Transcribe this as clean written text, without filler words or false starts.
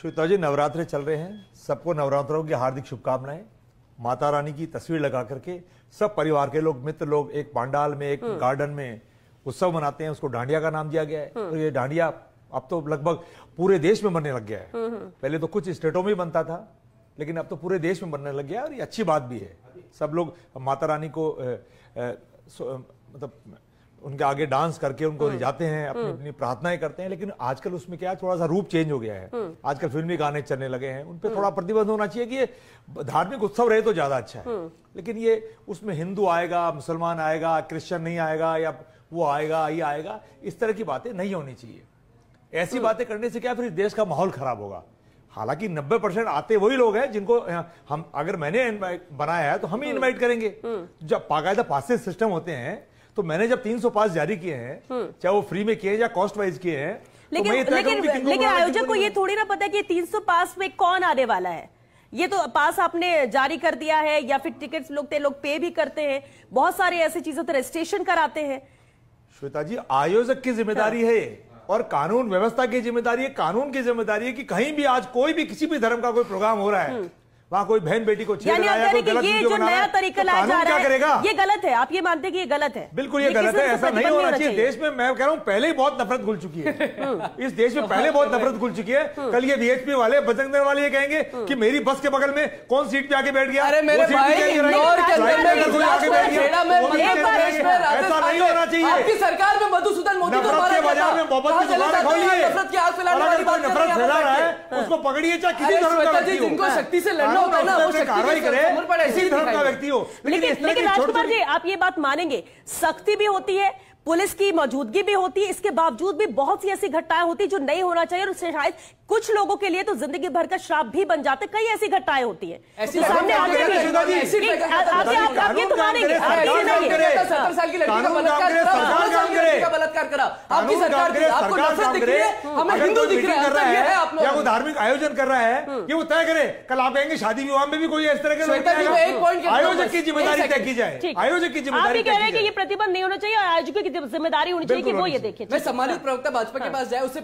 श्वेता जी, नवरात्रे चल रहे हैं, सबको नवरात्रों की हार्दिक शुभकामनाएं। माता रानी की तस्वीर लगा करके सब परिवार के लोग, मित्र लोग एक पंडाल में, एक गार्डन में उत्सव मनाते हैं। उसको डांडिया का नाम दिया गया है। और ये डांडिया अब तो लगभग पूरे देश में बनने लग गया है। पहले तो कुछ स्टेटों में बनता था, लेकिन अब तो पूरे देश में बनने लग गया है। और ये अच्छी बात भी है। सब लोग माता रानी को मतलब उनके आगे डांस करके उनको रिझाते हैं, अपनी अपनी प्रार्थनाएं करते हैं। लेकिन आजकल उसमें क्या है, थोड़ा सा रूप चेंज हो गया है। आजकल फिल्मी गाने चलने लगे हैं, उन पे थोड़ा प्रतिबंध होना चाहिए कि ये धार्मिक उत्सव रहे तो ज्यादा अच्छा है। लेकिन ये उसमें हिंदू आएगा, मुसलमान आएगा, क्रिश्चियन नहीं आएगा, या वो आएगा, ये आएगा, इस तरह की बातें नहीं होनी चाहिए। ऐसी बातें करने से क्या, फिर देश का माहौल खराब होगा। हालांकि 90% आते वही लोग हैं जिनको हम, अगर मैंने बनाया है तो हम ही इन्वाइट करेंगे। जब बाकायदा पासेस सिस्टम होते हैं, तो मैंने जब 300 पास जारी किए हैं, चाहे वो फ्री में किए हैं या कॉस्ट वाइज किए हैं, लेकिन आयोजक को ये थोड़ी ना पता है कि 300 पास में कौन आने वाला है। ये तो पास आपने जारी कर दिया है, या फिर टिकट्स लोग पे भी करते हैं, बहुत सारे ऐसी चीजें तो रजिस्ट्रेशन कराते हैं। श्वेता जी, आयोजक की जिम्मेदारी है और कानून व्यवस्था की जिम्मेदारी है, कानून की जिम्मेदारी है कि कहीं भी आज कोई भी किसी भी धर्म का कोई प्रोग्राम हो रहा है, वहां कोई बहन बेटी को छेड़ रहा है, कोई गलत वीडियो बना रहा है, नया तरीका लाया जा रहा है, ये गलत है। आप ये मानते हैं कि ये गलत है? बिल्कुल ये गलत है, ऐसा नहीं होना चाहिए। देश में मैं कह रहा हूं पहले ही बहुत नफरत घुल चुकी है। इस देश में पहले बहुत नफरत घुल चुकी है। कल ये बीएचपी वाले, बजरंग दल वाले ये कहेंगे कि मेरी बस के बगल में कौन सीट पे आके बैठ गया। अरे मेरे भाई, ऐसा नहीं होना चाहिए। आपकी सरकार में मधुसूदन मोदी को मारा गया था। मोहब्बत की दुकान खोलिए, नफरत फैला रहा है उसको पकड़िए, चाहे किसी धर्म का व्यक्ति हो। जिनको शक्ति से लड़ना होता है ना, वो कार्रवाई करे, किसी धर्म का व्यक्ति हो। लेकिन राजकुमार जी, आप ये बात मानेंगे, सख्ती भी होती है, पुलिस की मौजूदगी भी होती है, इसके बावजूद भी बहुत सी ऐसी घटनाएं होती है जो नहीं होना चाहिए, और शायद कुछ लोगों के लिए तो जिंदगी भर का श्राप भी बन जाते। कई ऐसी घटनाएं होती है सामने आते हैं। आप ये तो मानेंगे, 70 साल की लड़की का बलात्कार करा, आपकी सरकार की, आपको नफरत दिख रही है, हमें हिंदू दिख रहा है, या कोई धार्मिक आयोजन कर रहा है, ये वो तय करे। कल आप कहेंगे शादी विवाह में भी कोई इस तरह के, आयोजक की जिम्मेदारी तय की जाए। आयोजक की जिम्मेदारी, आप कह रहे हैं कि ये प्रतिबंध नहीं होना चाहिए, आयोजक की जिम्मेदारी होनी चाहिए कि वो ये देखे। मैं सम्मानित प्रवक्ता भाजपा के पास जाए, उससे